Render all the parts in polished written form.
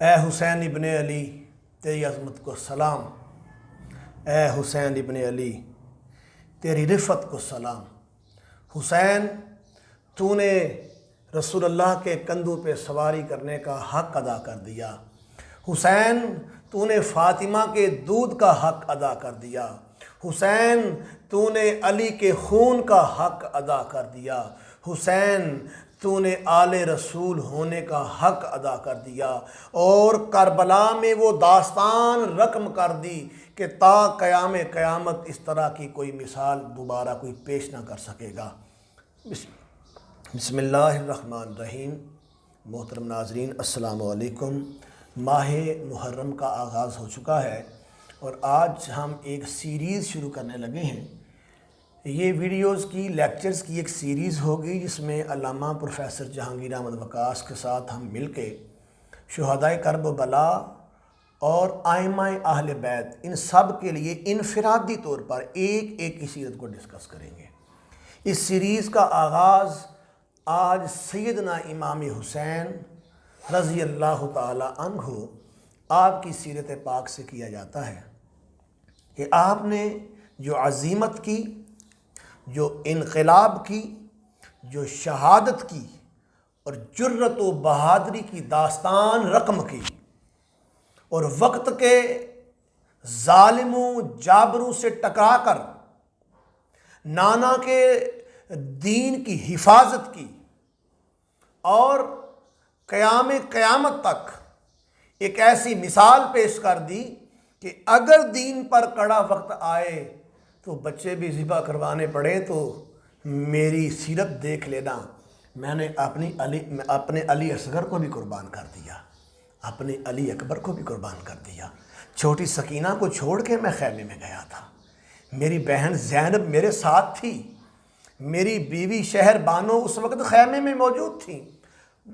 اے حسین ابن علی تیری عظمت کو سلام، اے حسین ابن علی تیری رفت کو سلام۔ حسین تو نے رسول اللہ کے کندھوں پہ سواری کرنے کا حق ادا کر دیا۔ حسین تو نے فاطمہ کے دودھ کا حق ادا کر دیا۔ حسین تو نے علی کے خون کا حق ادا کر دیا۔ حسین تو نے آل رسول ہونے کا حق ادا کر دیا، اور کربلا میں وہ داستان رقم کر دی کہ تا قیام قیامت اس طرح کی کوئی مثال دوبارہ کوئی پیش نہ کر سکے گا۔ بسم اللہ الرحمن الرحیم۔ محترم ناظرین السلام علیکم۔ ماہ محرم کا آغاز ہو چکا ہے اور آج ہم ایک سیریز شروع کرنے لگے ہیں۔ یہ ویڈیوز کی لیکچرز کی ایک سیریز ہوگی جس میں علامہ پروفیسر جہانگیر احمد وقاص کے ساتھ ہم مل کے شہدائے کرب و بلا اور ائمہ اہل بیت ان سب کے لیے انفرادی طور پر ایک کی سیرت کو ڈسکس کریں گے۔ اس سیریز کا آغاز آج سیدنا امام حسین رضی اللہ تعالی عنہ آپ کی سیرت پاک سے کیا جاتا ہے کہ آپ نے جو عزیمت کی، جو انقلاب کی، جو شہادت کی اور جرت و بہادری کی داستان رقم کی، اور وقت کے ظالموں جابروں سے ٹکرا کر نانا کے دین کی حفاظت کی، اور قیامت تک ایک ایسی مثال پیش کر دی کہ اگر دین پر کڑا وقت آئے تو بچے بھی ذبح کروانے پڑے تو میری سیرت دیکھ لینا، میں نے اپنے علی اصغر کو بھی قربان کر دیا، اپنے علی اکبر کو بھی قربان کر دیا، چھوٹی سکینہ کو چھوڑ کے میں خیمے میں گیا تھا، میری بہن زینب میرے ساتھ تھی، میری بیوی شہر بانو اس وقت خیمے میں موجود تھیں۔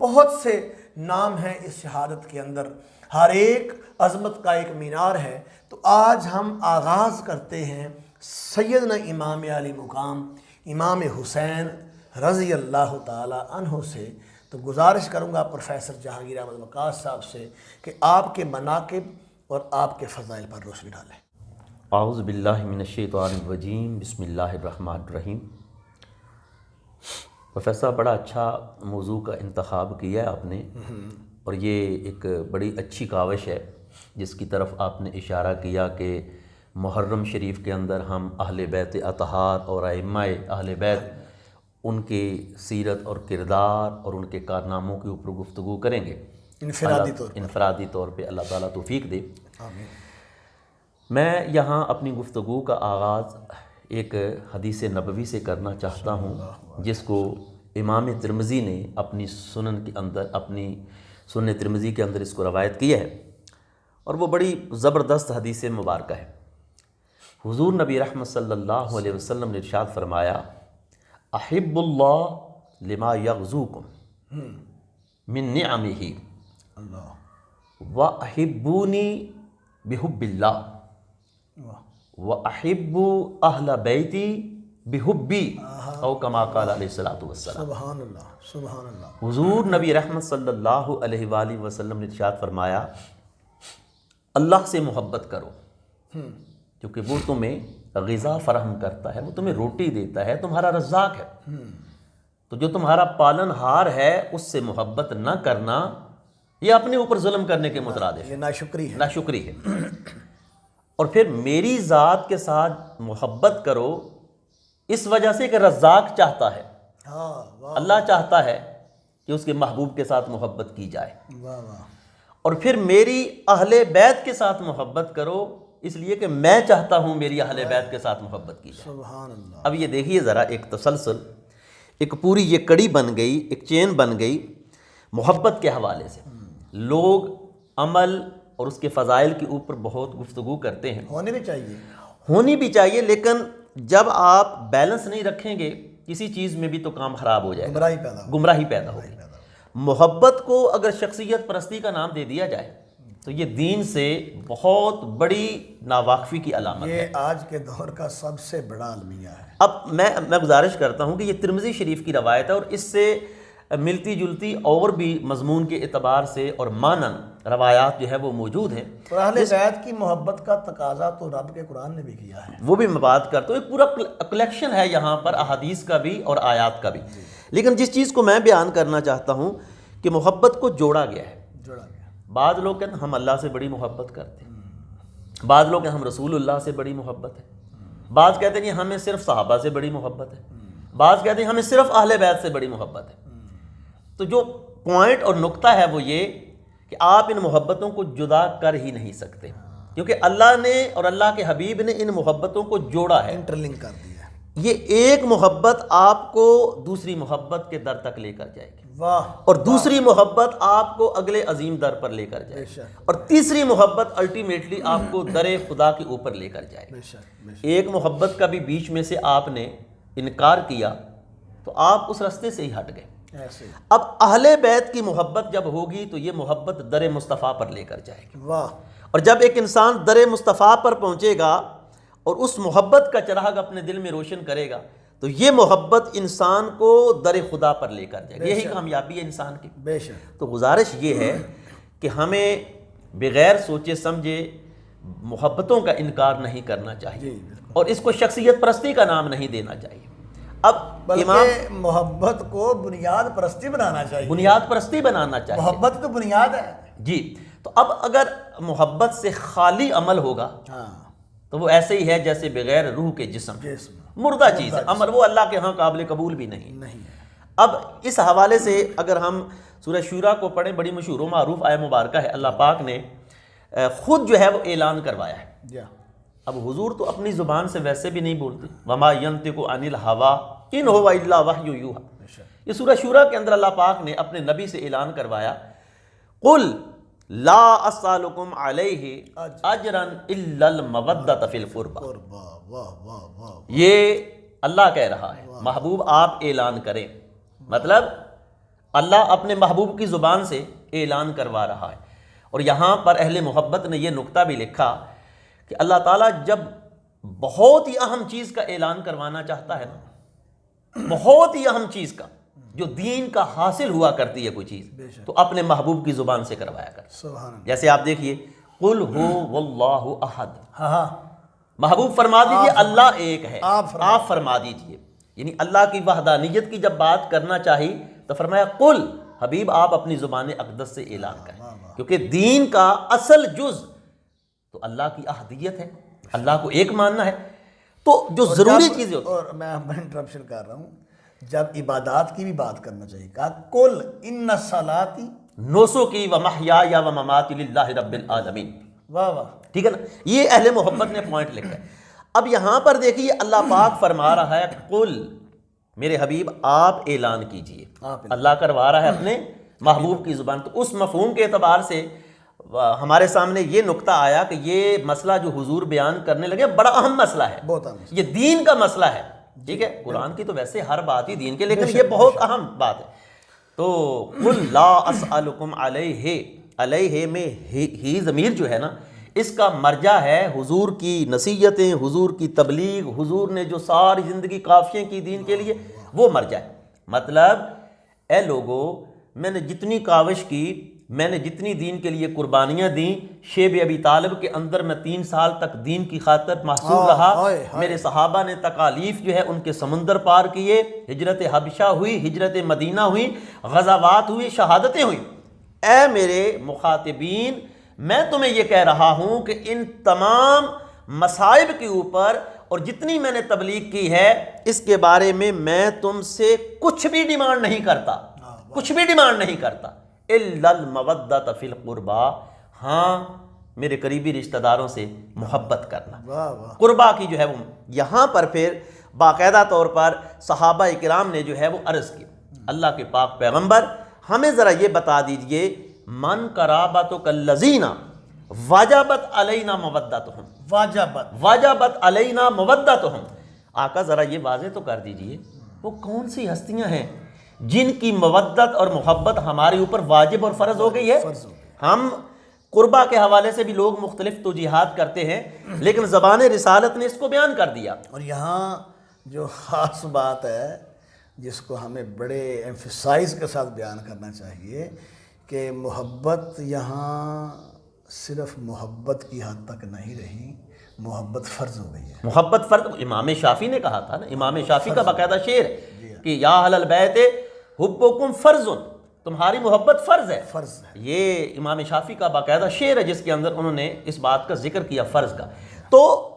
بہت سے نام ہیں اس شہادت کے اندر، ہر ایک عظمت کا ایک مینار ہے۔ تو آج ہم آغاز کرتے ہیں سیدنا امام علی مقام امام حسین رضی اللہ تعالی عنہ سے۔ تو گزارش کروں گا پروفیسر جہانگیر احمد وقاص صاحب سے کہ آپ کے مناقب اور آپ کے فضائل پر روشنی ڈالیں۔ اعوذ باللہ من الشیطان الرجیم، بسم اللہ الرحمن الرحیم۔ پروفیسر بڑا اچھا موضوع کا انتخاب کیا ہے آپ نے، اور یہ ایک بڑی اچھی کاوش ہے جس کی طرف آپ نے اشارہ کیا کہ محرم شریف کے اندر ہم اہل بیت اطہار اور ائمہ اہل بیت ان کی سیرت اور کردار اور ان کے کارناموں کے اوپر گفتگو کریں گے انفرادی طور پہ۔ اللہ تعالیٰ توفیق دے۔ آمین۔ میں یہاں اپنی گفتگو کا آغاز ایک حدیث نبوی سے کرنا چاہتا ہوں جس کو امام ترمذی نے اپنی سنن کے اندر، اپنی سنن ترمذی کے اندر اس کو روایت کیا ہے، اور وہ بڑی زبردست حدیث مبارکہ ہے۔ حضور نبی رحمت صلی اللہ علیہ وسلم نے ارشاد فرمایا، احب اللہ لما یغزوکم من نعمہ واحبونی بحب اللہ وَأَحِبُّ أَهْلَ بَيْتِي بِحُبِّي او کما قال علیہ الصلوۃ والسلام۔ سبحان اللہ، سبحان اللہ۔ حضور نبی رحمت صلی اللہ علیہ وآلہ وسلم نے ارشاد فرمایا، اللہ سے محبت کرو کیونکہ وہ تمہیں غذا فراہم کرتا ہے، وہ تمہیں روٹی دیتا ہے، تمہارا رزاق ہے۔ تو جو تمہارا پالن ہار ہے اس سے محبت نہ کرنا یہ اپنے اوپر ظلم کرنے کے مترادف ہے، ناشکری ہے۔ اور پھر میری ذات کے ساتھ محبت کرو اس وجہ سے کہ رزاق چاہتا ہے، اللہ چاہتا ہے کہ اس کے محبوب کے ساتھ محبت کی جائے۔ اور پھر میری اہل بیت کے ساتھ محبت کرو اس لیے کہ میں چاہتا ہوں میری اہل بیت کے ساتھ محبت کی جائے۔ سبحان اللہ۔ اب یہ دیکھیے ذرا، ایک تسلسل، ایک پوری یہ کڑی بن گئی، ایک چین بن گئی محبت کے حوالے سے۔ لوگ عمل اور اس کے فضائل کے اوپر بہت گفتگو کرتے ہیں، ہونی بھی چاہیے، لیکن جب آپ بیلنس نہیں رکھیں گے کسی چیز میں بھی تو کام خراب ہو جائے گا، گمراہی پیدا ہوگی۔ محبت کو اگر شخصیت پرستی کا نام دے دیا جائے تو یہ دین سے بہت بڑی ناواقفی کی علامت ہے، یہ آج کے دور کا سب سے بڑا المیہ ہے۔ اب میں گزارش کرتا ہوں کہ یہ ترمذی شریف کی روایت ہے، اور اس سے ملتی جلتی اور بھی مضمون کے اعتبار سے اور مانن روایات جو ہے وہ موجود ہیں. اور اہل بیت کی محبت کا تقاضا تو رب کے قرآن نے بھی کیا ہے. وہ بھی میں بات کرتا ہوں. ایک پورا کلیکشن ہے یہاں پر احادیث کا بھی اور آیات کا بھی. لیکن جس چیز کو میں بیان کرنا چاہتا ہوں کہ محبت کو جوڑا گیا ہے. جوڑا گیا. بعض لوگ کہتے ہیں ہم اللہ سے بڑی محبت کرتے ہیں، بعض لوگ کہتے ہیں ہم رسول اللہ سے بڑی محبت ہے، بعض کہتے ہیں کہ ہمیں صرف صحابہ سے بڑی محبت ہے، بعض کہتے ہیں ہمیں صرف اہل بیت سے بڑی محبت ہے. تو جو پوائنٹ اور نقطہ ہے وہ یہ کہ آپ ان محبتوں کو جدا کر ہی نہیں سکتے، کیونکہ اللہ نے اور اللہ کے حبیب نے ان محبتوں کو جوڑا ہے. انٹرلنک کر دیا. یہ ایک محبت آپ کو دوسری محبت کے در تک لے کر جائے گی، واہ. اور دوسری محبت آپ کو اگلے عظیم در پر لے کر جائے گی، اور تیسری محبت الٹیمیٹلی آپ کو در خدا کے اوپر لے کر جائے گی. ایک محبت کا بھی بیچ میں سے آپ نے انکار کیا تو آپ اس راستے سے ہی ہٹ گئے. اب اہل بیت کی محبت جب ہوگی تو یہ محبت در مصطفیٰ پر لے کر جائے گی. واہ. اور جب ایک انسان در مصطفیٰ پر پہنچے گا اور اس محبت کا چراغ اپنے دل میں روشن کرے گا تو یہ محبت انسان کو در خدا پر لے کر جائے گی. یہی کامیابی ہے انسان کی. بے شک. تو گزارش یہ ہے کہ ہمیں بغیر سوچے سمجھے محبتوں کا انکار نہیں کرنا چاہیے، اور اس کو شخصیت پرستی کا نام نہیں دینا چاہیے. اب بلکہ محبت کو بنیاد پرستی بنانا چاہیے. بنیاد پرستی بنانا چاہیے. محبت تو بنیاد ہے. جی. تو اب اگر محبت سے خالی عمل ہوگا تو وہ ایسے ہی ہے جیسے بغیر روح کے جسم مردہ چیز ہے. عمل وہ اللہ کے ہاں قابل قبول بھی نہیں. اب اس حوالے سے اگر ہم سورہ شورا کو پڑھیں، بڑی مشہور و معروف آیہ مبارکہ ہے. اللہ پاک نے خود جو ہے وہ اعلان کروایا ہے. اب حضور تو اپنی زبان سے ویسے بھی نہیں بولتے. وما ينطق عن الهوى ان هو الا وحی یوحی. یہ سورہ شورا کے اندر اللہ پاک نے اپنے نبی سے اعلان کروایا، قل لا اسالکم علیہ اجرا الا المودۃ فی القربى. یہ اللہ کہہ رہا ہے، محبوب آپ اعلان کریں. مطلب اللہ اپنے محبوب کی زبان سے اعلان کروا رہا ہے. اور یہاں پر اہل محبت نے یہ نقطہ بھی لکھا کہ اللہ تعالیٰ جب بہت ہی اہم چیز کا اعلان کروانا چاہتا ہے نا، بہت ہی اہم چیز کا جو دین کا حاصل ہوا کرتی ہے کوئی چیز، تو اپنے محبوب کی زبان سے کروایا کر. جیسے آپ دیکھیے قل هو واللہ احد. محبوب فرما دیجئے اللہ ایک ہے. آپ فرما دیجئے، یعنی اللہ کی وحدانیت کی جب بات کرنا چاہیے تو فرمایا قل، حبیب آپ اپنی زبان اقدس سے اعلان کریں، کیونکہ دین کا اصل جز تو اللہ کی احدیت ہے، اللہ کو ایک ماننا ہے. تو جو ضروری چیزیں ہوتی ہیں، اور میں انٹرپشن کر رہا ہوں، جب عبادات کی بھی بات کرنا چاہیے کہا کل ان صلاتی نسکی و محیایا و مماتی للہ رب العالمین. واہ واہ. ٹھیک ہے نا، یہ اہل محبت نے پوائنٹ لکھا ہے. اب یہاں پر دیکھیے اللہ پاک فرما رہا ہے قل، میرے حبیب آپ اعلان کیجئے. اللہ کروا رہا ہے اپنے محبوب کی زبان. تو اس مفہوم کے اعتبار سے ہمارے سامنے یہ نقطہ آیا کہ یہ مسئلہ جو حضور بیان کرنے لگے بڑا اہم مسئلہ ہے، بہت اہم. یہ دین کا مسئلہ ہے. ٹھیک ہے، قرآن کی تو ویسے ہر بات ہی دین کے، لیکن یہ بہت اہم بات ہے. تو قل لا اسألکم علیہ، علیہ میں ہی ضمیر جو ہے نا، اس کا مرجع ہے حضور کی نصیحتیں، حضور کی تبلیغ، حضور نے جو ساری زندگی قافیے کی دین کے لیے، وہ مرجع ہے. مطلب اے لوگو، میں نے جتنی کاوش کی، میں نے جتنی دین کے لیے قربانیاں دیں، شیب ابی طالب کے اندر میں 3 سال تک دین کی خاطر محصور رہا. میرے صحابہ نے تکالیف جو ہے ان کے سمندر پار کیے، ہجرت حبشہ ہوئی، ہجرت مدینہ ہوئی، غزوات ہوئی، شہادتیں ہوئی. اے میرے مخاطبین، میں تمہیں یہ کہہ رہا ہوں کہ ان تمام مصائب کے اوپر اور جتنی میں نے تبلیغ کی ہے اس کے بارے میں تم سے کچھ بھی ڈیمانڈ نہیں کرتا، کچھ بھی ڈیمانڈ نہیں کرتا، الا المودۃ فی القربى. ہاں، میرے قریبی رشتہ داروں سے محبت کرنا. قربا کی جو ہے وہ یہاں پر پھر باقاعدہ طور پر صحابہ کرام نے جو ہے وہ عرض کی، اللہ کے پاک پیغمبر ہمیں ذرا یہ بتا دیجئے، من قرابتک الذین وجبت علینا مودتہم، وجبت علینا مودتہم. آقا ذرا یہ واضح تو کر دیجئے وہ کون سی ہستیاں ہیں جن کی مودت اور محبت ہمارے اوپر واجب اور فرض ہو گئی ہے. ہم قربہ کے حوالے سے بھی لوگ مختلف توجیحات کرتے ہیں، لیکن زبان رسالت نے اس کو بیان کر دیا. اور یہاں جو خاص بات ہے جس کو ہمیں بڑے ایمفیسائز کے ساتھ بیان کرنا چاہیے کہ محبت یہاں صرف محبت کی حد تک نہیں رہی، محبت فرض ہو گئی ہے۔ محبت فرض، امام شافعی نے کہا تھا نا، امام شافعی کا باقاعدہ شعر ہے کہ یا اہل البیت حبکم فرض، تمہاری محبت فرض ہے۔ فرض ہے، یہ امام شافعی کا باقاعدہ شعر ہے جس کے اندر انہوں نے اس بات کا ذکر کیا، فرض کا۔ تو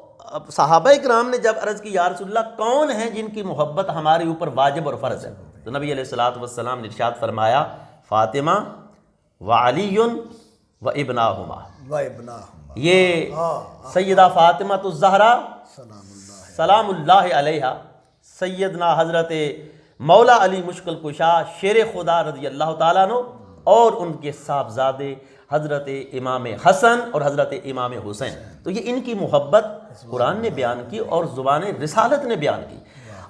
صحابہ کرام نے جب عرض کی یا رسول اللہ کون ہیں جن کی محبت ہمارے اوپر واجب اور فرض ہے، تو نبی علیہ الصلوۃ والسلام نے ارشاد فرمایا فاطمہ و علی و ابناہما، یہ سیدہ فاطمہ الزہرا سلام اللہ علیہا، سیدنا حضرت مولا علی مشکل کشا شیر خدا رضی اللہ تعالیٰ عنہ، اور ان کے صاحبزادے حضرت امام حسن اور حضرت امام حسین، تو یہ ان کی محبت قرآن نے بیان کی اور زبان رسالت نے بیان کی۔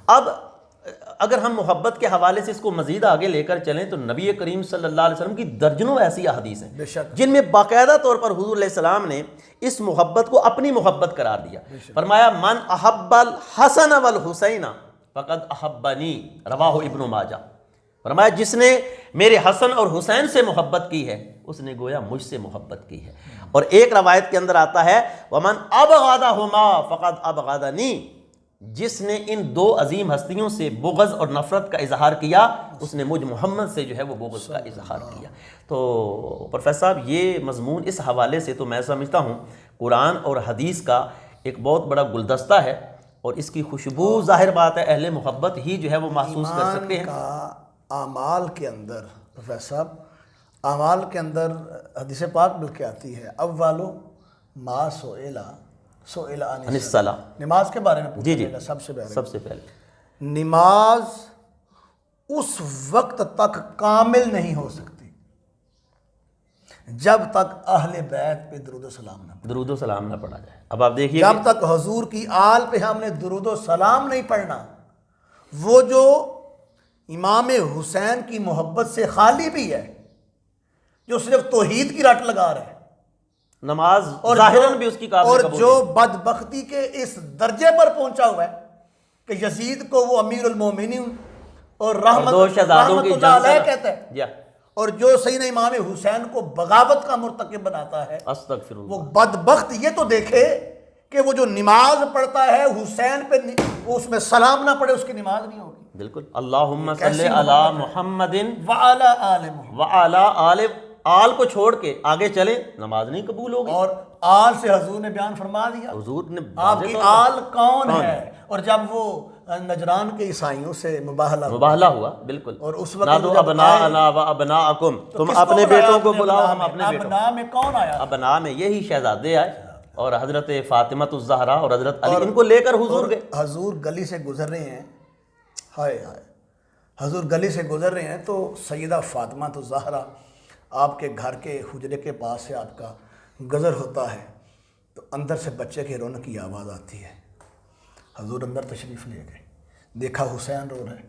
اب اگر ہم محبت کے حوالے سے اس کو مزید آگے لے کر چلیں تو نبی کریم صلی اللہ علیہ وسلم کی درجنوں ایسی احادیث ہیں جن میں باقاعدہ طور پر حضور علیہ السلام نے اس محبت کو اپنی محبت قرار دیا۔ فرمایا من احب الحسن والحسین فقد احبنی، رواہ ابن ماجہ۔ فرمایا جس نے میرے حسن اور حسین سے محبت کی ہے اس نے گویا مجھ سے محبت کی ہے۔ اور ایک روایت کے اندر آتا ہے ومن ابغضہما فقد ابغضنی، جس نے ان دو عظیم ہستیوں سے بغض اور نفرت کا اظہار کیا اس نے مجھ محمد سے جو ہے وہ بغض کا اظہار کیا۔ تو پروفیسر صاحب یہ مضمون اس حوالے سے تو میں سمجھتا ہوں قرآن اور حدیث کا ایک بہت بڑا گلدستہ ہے، اور اس کی خوشبو ظاہر بات ہے اہل محبت ہی جو ہے وہ محسوس کر سکتے ہیں۔ اعمال کے اندر پروفیسر صاحب، اعمال کے اندر حدیث پاک بلکہ آتی ہے اولو ما سئل عن الصلاۃ، نماز کے بارے میں پوچھا جائے گا سب سے پہلے نماز اس وقت تک کامل نہیں ہو سکتی جب تک اہل بیت پہ درود و سلام نہ پڑھا جائے۔ اب آپ دیکھیے جب تک حضور کی آل پہ ہم نے درود و سلام نہیں پڑھنا، وہ جو امام حسین کی محبت سے خالی بھی ہے، جو صرف توحید کی رٹ لگا رہا ہے، نماز ظاہراً بھی اس کی قابل اور قبول جو بدبختی کے اس درجے پر پہنچا ہوا ہے کہ یزید کو وہ امیر المومنین اور رحمت اللہ علیہ کہتا ہے، اور جو سیدنا امام حسین کو بغاوت کا مرتکب بناتا ہے، استغفر اللہ، وہ بدبخت یہ تو دیکھے کہ وہ جو نماز پڑھتا ہے حسین پہ اس میں سلام نہ پڑھے اس کی نماز نہیں ہوگی۔ بالکل، اللہم صلی علی محمد وعلی آل محمد، وعلی آل کو چھوڑ کے آگے چلیں نماز نہیں قبول ہوگی۔ اور آل سے حضور نے بیان فرما دیا، حضور نے آپ کی آل کون ہے، اور جب وہ نجران کے عیسائیوں سے مباہلہ ہوا، بالکل، اور اس وقت نادو ابناءنا و ابناءکم، تم اپنے بیٹوں کو بلاؤ ہم اپنے بیٹوں۔ ابناء میں کون آیا؟ ابناء میں یہی شہزادے آئے اور حضرت فاطمہ الزہرا اور حضرت علی، ان کو لے کر حضور گئے۔ حضور گلی سے گزر رہے ہیں، ہائے ہائے، حضور گلی سے گزر رہے ہیں تو سیدہ فاطمہ الزہرا آپ کے گھر کے حجرے کے پاس سے آپ کا گزر ہوتا ہے تو اندر سے بچے کے رونے کی آواز آتی ہے۔ حضور اندر تشریف لے گئے، دیکھا حسین رو رہا ہے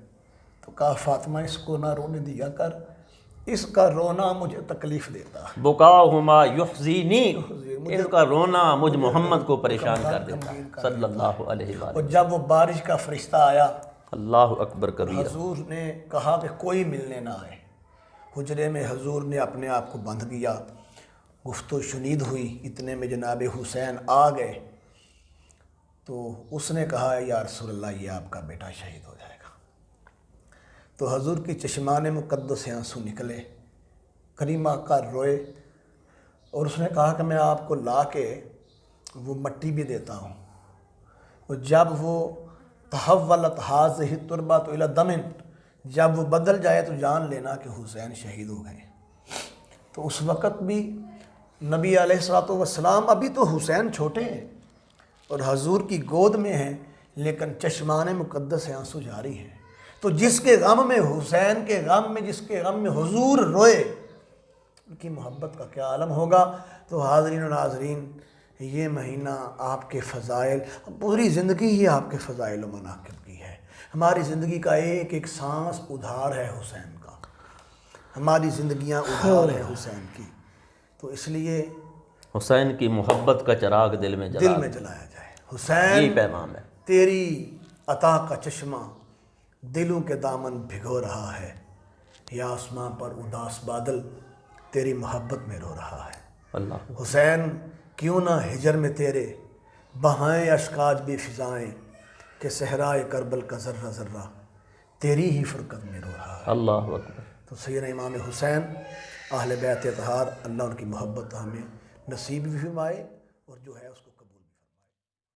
تو کہا فاطمہ اس کو نہ رونے دیا کر، اس کا رونا مجھے تکلیف دیتا ہے، بکاہما یحزینی، اس کا رونا مجھ محمد کو پریشان کر دیتا ہے صلی اللہ علیہ وآلہ۔ اور جب وہ بارش کا فرشتہ آیا، اللہ اکبر کبیرہ، حضور نے کہا کہ کوئی ملنے نہ آئے۔ حجرے میں حضور نے اپنے آپ کو بند کیا، گفت و شنید ہوئی، اتنے میں جناب حسین آ گئے تو اس نے کہا یا رسول اللہ یہ آپ کا بیٹا شہید ہو جائے گا۔ تو حضور کی چشمان مقدس سے آنسو نکلے، کریمہ کا روئے، اور اس نے کہا کہ میں آپ کو لا کے وہ مٹی بھی دیتا ہوں، اور جب وہ تحولت هذه التربۃ الی دم، جب وہ بدل جائے تو جان لینا کہ حسین شہید ہو گئے۔ تو اس وقت بھی نبی علیہ الصلوۃ والسلام، ابھی تو حسین چھوٹے ہیں اور حضور کی گود میں ہیں، لیکن چشمان مقدس سے آنسو جاری ہیں۔ تو جس کے غم میں حسین کے غم میں، جس کے غم میں حضور روئے، ان کی محبت کا کیا عالم ہوگا۔ تو حاضرین و ناظرین، یہ مہینہ آپ کے فضائل، پوری زندگی ہی آپ کے فضائل و مناقب کی ہے۔ ہماری زندگی کا ایک ایک سانس ادھار ہے حسین کا، ہماری زندگیاں ادھار ہیں حسین کی۔ تو اس لیے حسین کی محبت کا چراغ دل میں جلایا جائے۔ حسین یہی پیغام ہے، تیری عطا کا چشمہ دلوں کے دامن بھگو رہا ہے، یا آسماں پر اداس بادل تیری محبت میں رو رہا ہے۔ اللہ حسین کیوں نہ ہجر میں تیرے بہائیں اشکاج بھی فضائیں، کہ صحرائے کربل کا ذرہ ذرہ تیری ہی فرقت میں رو رہا ہے۔ اللہ اکبر۔ تو سیدنا امام حسین اہل بیت اطہار، اللہ ان کی محبت ہمیں نصیب بھی فرمائے، اور جو ہے اس کو